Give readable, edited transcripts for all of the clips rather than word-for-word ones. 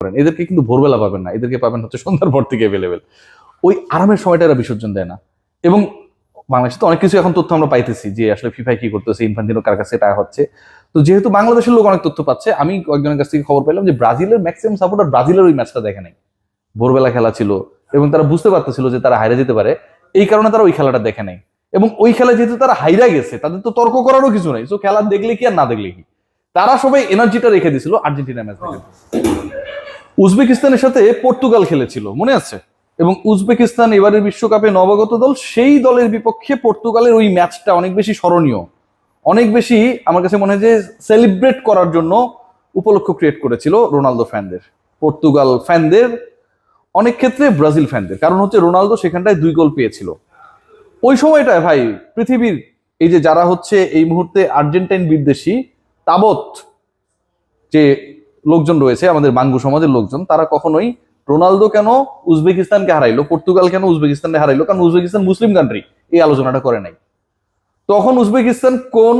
করেন, এদেরকে কিন্তু ভোরবেলা পাবেন না, এদেরকে পাবেন হচ্ছে সন্ধ্যার পর থেকে অ্যাভেলেবেল। ওই আরামের সময়টা এরা বিসর্জন দেয় না। এবং বাংলাদেশে তো অনেক কিছু এখন তথ্য আমরা পাইতেছি যে আসলে ফিফায় কি করতেছে, ইনফান্তিনো কার কাছে টাকা হচ্ছে। তো যেহেতু বাংলাদেশের লোক অনেক তথ্য পাচ্ছে, আমি কয়েকজনের কাছ থেকে খবর পেলাম যে ব্রাজিলের ম্যাক্সিমাম সাপোর্টার ব্রাজিলের ওই ম্যাচটা দেখে নাই, ভোরবেলা খেলা ছিল এবং তারা বুঝতে পারতেছিল যে তারা হাইরা যেতে পারে, এই কারণে তারা ওই খেলাটা দেখে নাই। এবং ওই খেলা যেহেতু তারা হাইরা গেছে, তাদের তো তর্ক করারও কিছু নাই, তো খেলা দেখলে কি আর না দেখলে কি, তারা সবাই এনার্জিটা রেখে দিছিল আর্জেন্টিনা ম্যাচ দেখে। উজবেকিস্তানের সাথে পর্তুগাল খেলেছিল মনে আছে, এবং উজবেকিস্তান এবারের বিশ্বকাপে নবাগত দল, সেই দলের বিপক্ষে পর্তুগালের ওই ম্যাচটা অনেক বেশি স্মরণীয়, অনেক বেশি আমার কাছে মনে হয় যে সেলিব্রেট করার জন্য উপলক্ষ ক্রিয়েট করেছিল রোনালদো ফ্যানদের, পর্তুগাল ফ্যানদের, অনেক ক্ষেত্রে ব্রাজিল ফ্যানদের। কারণ হচ্ছে রোনালদো সেখানটায় 2 গোল পেয়েছিল। ওই সময়টায় ভাই পৃথিবীর এই যে যারা হচ্ছে এই মুহূর্তে আর্জেন্টাইন বিদ্বেষী তাবৎ যে লোকজন রয়েছে, আমাদের বাঙ্গু সমাজের লোকজন, তারা কখনোই রোনালদো কেন উজবেকিস্তানকে হারাইলো, পর্তুগাল কেন উজবেকিস্তানকে হারাইলো, কারণ উজবেকিস্তান মুসলিম কান্ট্রি, এই আলোচনাটা করে নাই। তখন উজবেকিস্তান কোন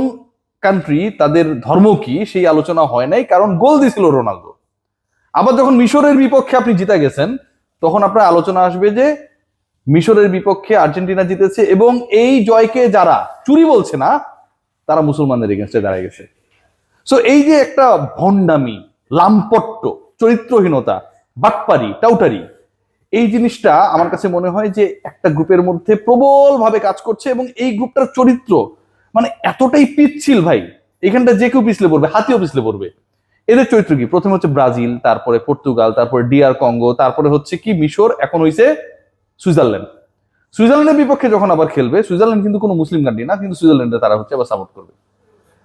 কান্ট্রি, তাদের ধর্ম কি, সেই আলোচনা হয় নাই, কারণ গোল দিছিল রোনালদো। আবার যখন মিশরের বিপক্ষে আপনি জিতে গেছেন, তখন আপনার আলোচনা আসবে যে মিশরের বিপক্ষে আর্জেন্টিনা জিতেছে এবং এই জয়কে যারা চুরি বলছে না, তারা মুসলমানদের এগেনস্টে দাঁড়ায় গেছে। সো এই যে একটা ভণ্ডামি, লাম্পট্য, চরিত্রহীনতা, বাটপারি, টাউটারি, এই জিনিসটা আমার কাছে মনে হয় যে একটা গ্রুপের মধ্যে প্রবল ভাবে কাজ করছে। এবং এই গ্রুপটার চরিত্র মানে এতটাই পিচ্ছিল ভাই, এখানটা যে কেউ পিছলে পড়বে, হাতিও পিছলে পড়বে। এদের চরিত্র কি, প্রথমে হচ্ছে ব্রাজিল, তারপরে পর্তুগাল, তারপরে ডিআর কঙ্গো, তারপরে হচ্ছে কি মিশর, এখন হইছে সুইজারল্যান্ড। সুইজারল্যান্ডের বিপক্ষে যখন আবার খেলবে, সুইজারল্যান্ড কিন্তু কোনো মুসলিম কান্ট্রি না, কিন্তু সুইজারল্যান্ডে তারা হচ্ছে আবার সাপোর্ট করবে।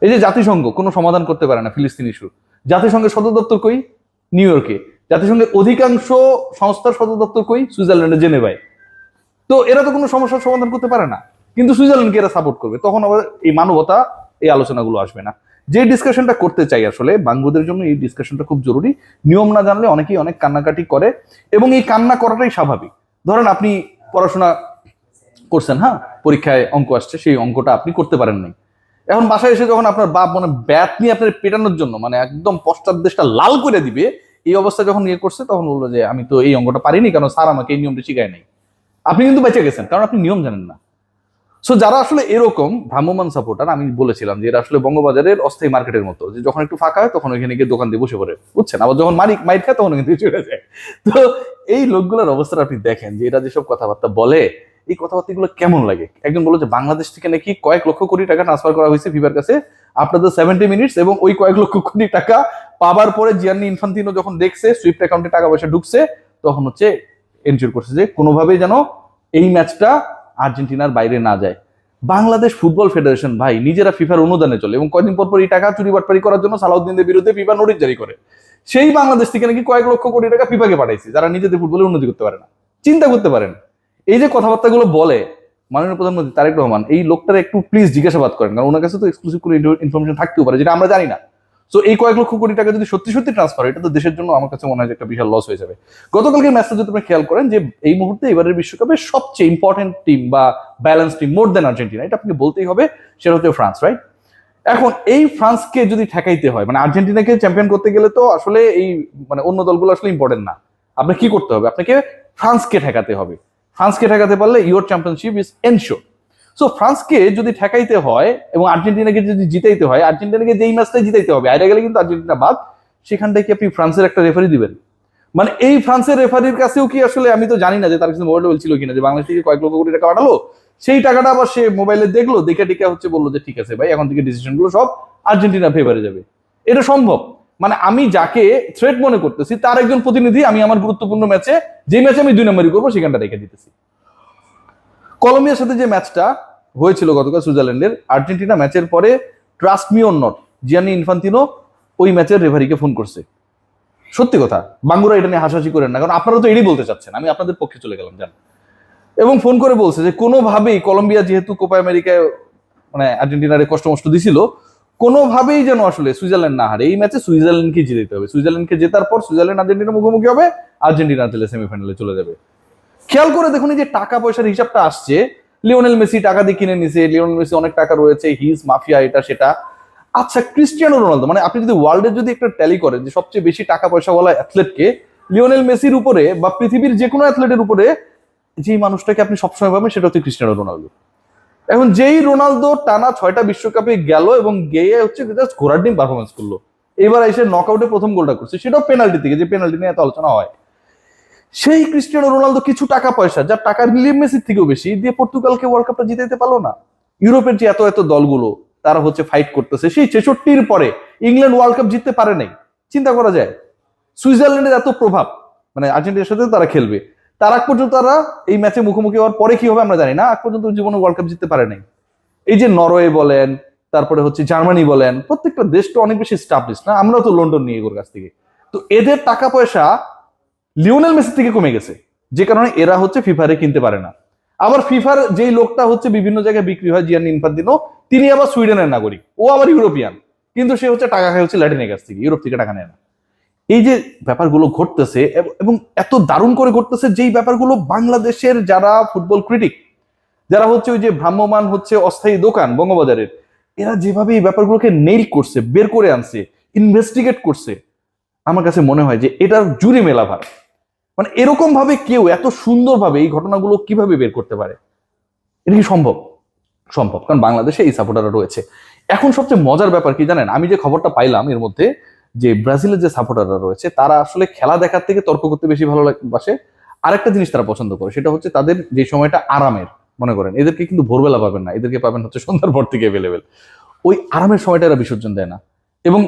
এই যে জাতিসংঘ কোনো সমাধান করতে পারে না ফিলিস্তিন ইস্যু, জাতিসংঘের সদর দপ্তর কই, নিউ ইয়র্কে। জাতিসংঘের অধিকাংশ সংস্থার সদর দপ্তর কই, সুইজারল্যান্ডে, জেনেভায়। তো এরা তো কোনো সমস্যার সমাধান করতে পারে না, কিন্তু সুইজারল্যান্ডকে এরা সাপোর্ট করবে। তখন আবার এই মানবতা, এই আলোচনাগুলো আসবে না। যে ডিসকাশনটা করতে চাই আসলে বাঙ্গুদের জন্য, এই ডিসকাশনটা খুব জরুরি। নিয়ম না জানলে অনেকেই অনেক কান্নাকাটি করে, এবং এই কান্না করাটাই স্বাভাবিক। ধরেন আপনি পড়াশোনা করছেন, হ্যাঁ, পরীক্ষায় অঙ্ক আসছে, সেই অঙ্কটা আপনি করতে পারেন নাই। এখন বাসায় এসে যখন আপনার বাপ মানে ব্যাট নিয়ে আপনার পেটানোর জন্য মানে একদম পশ্চাৎ দেশটা লাল করে দিবে, এই অবস্থা যখন ইয়ে করছে, তখন বললো যে আমি তো এই অঙ্কটা পারিনি, কারণ স্যার আমাকে এই নিয়মটা শিখায় নাই। আপনি কিন্তু বেঁচে গেছেন, কারণ আপনি নিয়ম জানেন না। সো যারা আসলে এরকম ভ্রাম্যমান সাপোর্টার, আমি বলেছিলাম যে এরা আসলে বঙ্গবাজারের অস্থায়ী মার্কেটের মতো, যে যখন একটু ফাঁকা হয় তখন ওইখানে গিয়ে দোকান দিয়ে বসে পড়ে, বুঝছেন, আবার যখন মাইর খায় তখন কিন্তু চলে যায়। তো এই লোকগুলোর অবস্থাটা আপনি দেখেন যে এরা যেসব কথাবার্তা বলে, এই কথাবার্তাগুলো কেমন লাগে। একজন বললো যে বাংলাদেশ থেকে নাকি কয়েক লক্ষ কোটি টাকা ট্রান্সফার করা হয়েছে ফিফার কাছে আপনাদের 70 মিনিটস, এবং ওই কয়েক লক্ষ কোটি টাকা পাবার পরে জিয়ান্নি ইনফান্তিনো যখন দেখছে সুইফট অ্যাকাউন্টে টাকা পয়সা ঢুকছে, তখন হচ্ছে এনশিওর করছে যে কোনোভাবেই যেন এই ম্যাচটা আর্জেন্টিনার বাইরে না যায়। বাংলাদেশ ফুটবল ফেডারেশন ভাই নিজেরা ফিফার অনুদানে চলে, এবং কয়েকদিন পর এই টাকা চুরি বাটপারি করার জন্য সালাউদ্দিনদের বিরুদ্ধে ফিফা নোটিশ জারি করে। সেই বাংলাদেশ থেকে নাকি কয়েক লক্ষ কোটি টাকা ফিফাকে পাঠাইছে, যারা নিজেদের ফুটবলে উন্নতি করতে পারে না। চিন্তা করতে পারেন এই যে কথাবার্তাগুলো বলে মাননীয় প্রধানমন্ত্রী তারেক রহমান, এই লোকটার একটু প্লিজ জিজ্ঞাসাবাদ করেন, কারণ ওনার কাছে তো এক্সক্লুসিভ কোনো ইনফরমেশন থাকতেও পারে যেটা আমরা জানি না। সো এই কয়েক লক্ষ কোটি টাকা যদি সত্যি সত্যি ট্রান্সফার, এটা তো দেশের জন্য আমার কাছে মনে হয় একটা বিশাল লস হয়ে যাবে। গতকালকের ম্যাচটা যদি আপনি খেয়াল করেন, যে এই মুহূর্তে এবারের বিশ্বকাপের সবচেয়ে ইম্পর্টেন্ট টিম বা ব্যালেন্স টিম মোর দেন আর্জেন্টিনা, এটা আপনি বলতেই হবে, সেটা হচ্ছে ফ্রান্স, রাইট? এখন এই ফ্রান্সকে যদি ঠেকাইতে হয়, মানে আর্জেন্টিনাকে চ্যাম্পিয়ন করতে গেলে তো আসলে এই মানে অন্য দলগুলো আসলে ইম্পর্টেন্ট না, আপনাকে কি করতে হবে, আপনাকে ফ্রান্সকে ঠেকাতে হবে। ফ্রান্সকে ঠেকাতে পারলে your championship is ensure. So ফ্রান্সকে যদি ঠেকাইতে হয় এবং আর্জেন্টিনাকে যদি জিতাইতে হয়, আর্জেন্টিনাকে যেই ম্যাচটাই জিতাইতে হবে, আইরা গেলে কিন্তু আর্জেন্টিনা বাদ, সেখানটায় কি আপনি ফ্রান্সের একটা রেফারি দিবেন? মানে এই ফ্রান্সের রেফারির কাছেও কি আসলে, আমি তো জানি না যে তার কাছে মোবাইল ছিল কিনা, যে বাংলাদেশ থেকে কয়েক লক্ষ কোটি টাকা পাঠালো, সেই টাকাটা আবার সে মোবাইলে দেখলো, দেখে টিকা হচ্ছে বললো যে ঠিক আছে ভাই, এখন থেকে ডিসিশন গুলো সব আর্জেন্টিনা ফেভারে যাবে। এটা সম্ভব? মানে আমি যাকে থ্রেট মনে করতেছি তার একজন প্রতিনিধি আমি আমার গুরুত্বপূর্ণ ম্যাচে, যে ম্যাচে আমি 2 নম্বরই করবো, সেখানটা রেখে দিতেছি। কলম্বিয়ার সাথে যে ম্যাচটা হয়েছিল গতকাল সুইজারল্যান্ডের, আর্জেন্টিনা ম্যাচের পরে trust me or not, Giani Infantino ওই ম্যাচের রেফারিকে ফোন করছে। সত্যি কথা, বাঙ্গুরা এটা নিয়ে হাসাহাসি করেন না, কারণ আপনারা তো এটাই বলতে চাচ্ছেন, আমি আপনাদের পক্ষে চলে গেলাম জান। এবং ফোন করে বলছে যে কোনোভাবেই কলম্বিয়া যেহেতু কোপা আমেরিকায় মানে আর্জেন্টিনারে কষ্ট মষ্ট দিছিল, কোনোভাবেই যেন আসলে সুইজারল্যান্ড না হারে, এই ম্যাচে সুইজারল্যান্ডকে জিতে হবে। সুইজারল্যান্ডকে জেতার পর সুইজারল্যান্ড আর্জেন্টিনা মুখোমুখি হবে, আর্জেন্টিনা তাহলে সেমিফাইনালে চলে যাবে। খেয়াল করে দেখুন এই যে টাকা পয়সার হিসাবটা আসছে, লিওনেল মেসি টাকা দিয়ে কিনে নিছে, লিওনেল মেসি অনেক টাকা রয়েছে, হিজ মাফিয়া, এটা সেটা। আচ্ছা, ক্রিস্টিয়ানো রোনালদো, মানে আপনি যদি ওয়ার্ল্ডের যদি একটা ট্যালি করেন যে সবচেয়ে বেশি টাকা পয়সাওয়ালা অ্যাথলেটকে, লিওনেল মেসির উপরে বা পৃথিবীর যে কোনো অ্যাথলেটের উপরে যেই মানুষটাকে আপনি সবসময় পাবেন সেটা হচ্ছে ক্রিস্টিয়ানো রোনালদো। এখন যেই রোনালদো টানা 6টা বিশ্বকাপে গেল এবং গিয়ে হচ্ছে জাস্ট ঘোড়ার ডিম পারফরমেন্স করলো, এবার এসে নকআউটে প্রথম গোলটা করছে, সেটাও পেনাল্টি থেকে, যে পেনাল্টি নিয়ে এত আলোচনা হয়। সেই ক্রিস্টিয়ানো রোনালদো কিছু টাকা পয়সা, যার টাকা লিওনেল মেসির থেকেও বেশি, দিয়ে পর্তুগালকে ওয়ার্ল্ড কাপটা জিতে দিতে পারলো না। ইউরোপের যে এত এত দলগুলো তারা হচ্ছে ফাইট করতেছে, সেই 66-র পরে ইংল্যান্ড ওয়ার্ল্ড কাপ জিততে পারে নাই। চিন্তা করা যায়, সুইজারল্যান্ডের এত প্রভাব, মানে আর্জেন্টিনার সাথে তারা খেলবে, তার আগ পর্যন্ত তারা এই ম্যাচে মুখোমুখি হওয়ার পরে কি হবে আমরা জানি না, আগ পর্যন্ত জীবনে ওয়ার্ল্ড কাপ জিততে পারে নাই। এই যে নরওয়ে বলেন, তারপরে হচ্ছে জার্মানি বলেন, প্রত্যেকটা দেশ তো অনেক বেশি স্টাবলিশ না, আমরাও তো লন্ডন নিয়ে এগোর কাছ থেকে। তো এদের টাকা পয়সা লিওনেল মেসি থেকে কমে গেছে, যে কারণে এরা হচ্ছে ফিফারে কিনতে পারে না। আবার ফিফার যেই লোকটা হচ্ছে বিভিন্ন জায়গায় বিক্রি হয়, জিয়ানি ইনফান্তিনো, তিনি আবার সুইডেনের নাগরিক, ও আবার ইউরোপিয়ান, কিন্তু সে হচ্ছে টাকা খায় হচ্ছে ল্যাটিনের কাছ থেকে, ইউরোপ থেকে টাকা নেয় না। এই যে ব্যাপারগুলো ঘটতেছে এবং এত দারুণ করে ঘটতেছে, যেই ব্যাপারগুলো বাংলাদেশের যারা ফুটবল ক্রিটিক, যারা হচ্ছে ওই যে ভ্রাম্যমান হচ্ছে অস্থায়ী দোকান বঙ্গবাজারের, এরা যেভাবে এই ব্যাপারগুলোকে নেইল করছে, বের করে আনছে, ইনভেস্টিগেট করছে, আমার কাছে মনে হয় যে এটার জুরি মেলাভার। মানে এরকম ভাবে কেউ এত সুন্দরভাবে এই ঘটনাগুলো কিভাবে বের করতে পারে? এটা কি সম্ভব? সম্ভব, কারণ বাংলাদেশে এই সাপোর্টাররা রয়েছে। এখন সবচেয়ে মজার ব্যাপার কি জানেন, আমি যে খবরটা পাইলাম এর মধ্যে, যে ব্রাজিলের যে সাপোর্টাররা রয়েছে তারা আসলে খেলা দেখার থেকে তর্ক করতে বেশি ভালোবাসে। আরেকটা জিনিস তারা পছন্দ করে, সেটা হচ্ছে তাদের যে সময়টা আরামের, মনে করেন এদেরকে কিন্তু ভোরবেলা পাবেন না, এদেরকে পাবেন হচ্ছে সন্ধ্যার পর থেকে অ্যাভেলেবেল। ওই আরামের সময়টা এরা বিসর্জন দেয় না। এবং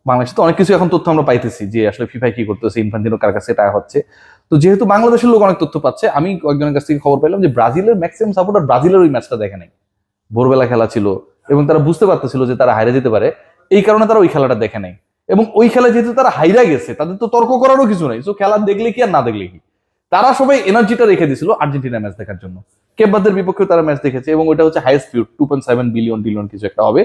বাংলাদেশে তো অনেক কিছু এখন তথ্য আমরা পাইতেছি যে আসলে ফিফায় কি করতেছে, ইনফান্তিনো কার কাছে টাকা হচ্ছে। তো যেহেতু বাংলাদেশের লোক অনেক তথ্য পাচ্ছে, আমি কয়েকজনের কাছ থেকে খবর পেলাম যে ব্রাজিলের ম্যাক্সিমাম সাপোর্টার ব্রাজিলের ওই ম্যাচটা দেখে নাই, ভোরবেলা খেলা ছিল এবং তারা বুঝতে পারতেছিল যে তারা হাইরে যেতে পারে, এই কারণে তারা ওই খেলাটা দেখে নাই। এবং ওই খেলা যেহেতু তারা হাইরা গেছে, তাদের তো তর্ক করারও কিছু নাই, তো খেলা দেখলে কি আর না দেখলে কি, তারা সবাই এনার্জিটা রেখে দিছিল আর্জেন্টিনা ম্যাচ দেখার জন্য। কেপভার্দের বিপক্ষেও তারা ম্যাচ দেখেছে এবং ওটা হচ্ছে হাইয়েস্ট ভিউ, 2.7 বিলিয়ন কিছু একটা হবে।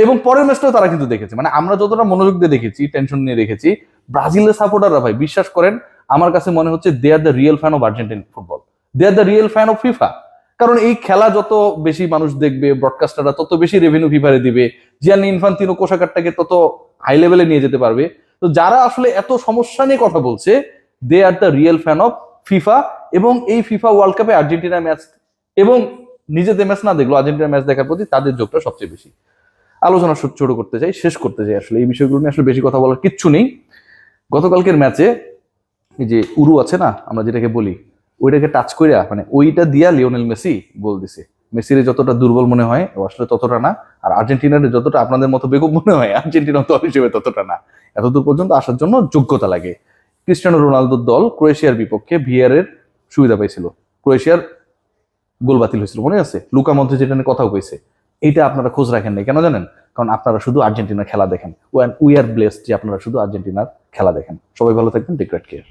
এবং পরের ম্যাচটাও তারা কিন্তু দেখেছে, মানে আমরা যতটা মনোযোগ দিয়ে দেখেছি, টেনশন নিয়ে দেখেছি, ব্রাজিলের সাপোর্টাররা ভাই বিশ্বাস করেন, আমার কাছে মনে হচ্ছে they are the real fan of Argentine football, they are the real fan of FIFA. কারণ এই খেলা যত বেশি মানুষ দেখবে, ব্রডকাস্টাররা তত বেশি রেভিনিউ ফিফারে দিবে, জিয়ানি ইনফান্তিনো কোষাগারটাকে তত হাই লেভেলে নিয়ে যেতে পারবে। তো যারা আসলে এত সমস্যা নিয়ে কথা বলছে, they are the real fan of FIFA. এবং এই ফিফা ওয়ার্ল্ড কাপে আর্জেন্টিনা ম্যাচ এবং নিজেদের ম্যাচ না দেখলো আর্জেন্টিনা ম্যাচ দেখার প্রতি তাদের যোগটা সবচেয়ে বেশি। আলোচনা ছোট করতে চাই, শেষ করতে চাই, আসলে এই বিষয়গুলো নিয়ে আসলে বেশি কথা বলার কিচ্ছু নেই। গতকালকের ম্যাচে এই যে উরু আছে না, আমরা যেটাকে বলি, ওইটাকে টাচ কইরা, মানে ওইটা দিয়া লিওনেল মেসি গোল দিছে। মেসির যতটা দুর্বল মনে হয় ও আসলে ততটা না, আর আর্জেন্টিনার যতটা আপনাদের মতো বেকুব মনে হয় আর্জেন্টিনা দল হিসেবে ততটা না। এতদূর পর্যন্ত আসার জন্য যোগ্যতা লাগে। ক্রিস্টিয়ানো রোনালদোর দল ক্রোয়েশিয়ার বিপক্ষে ভিআর এর সুবিধা পাইছিল, ক্রোয়েশিয়ার গোল বাতিল হয়েছিল, মনে আছে? লুকা মধ্যে যেটা নিয়ে কথাও কইছে, এইটা আপনারা খোঁজ রাখেন নাই কেন জানেন? কারণ আপনারা শুধু আর্জেন্টিনার খেলা দেখেন। উই আর ব্লেসড যে আপনারা শুধু আর্জেন্টিনার খেলা দেখেন। সবাই ভালো থাকবেন, টেক গ্রেট কেয়ার।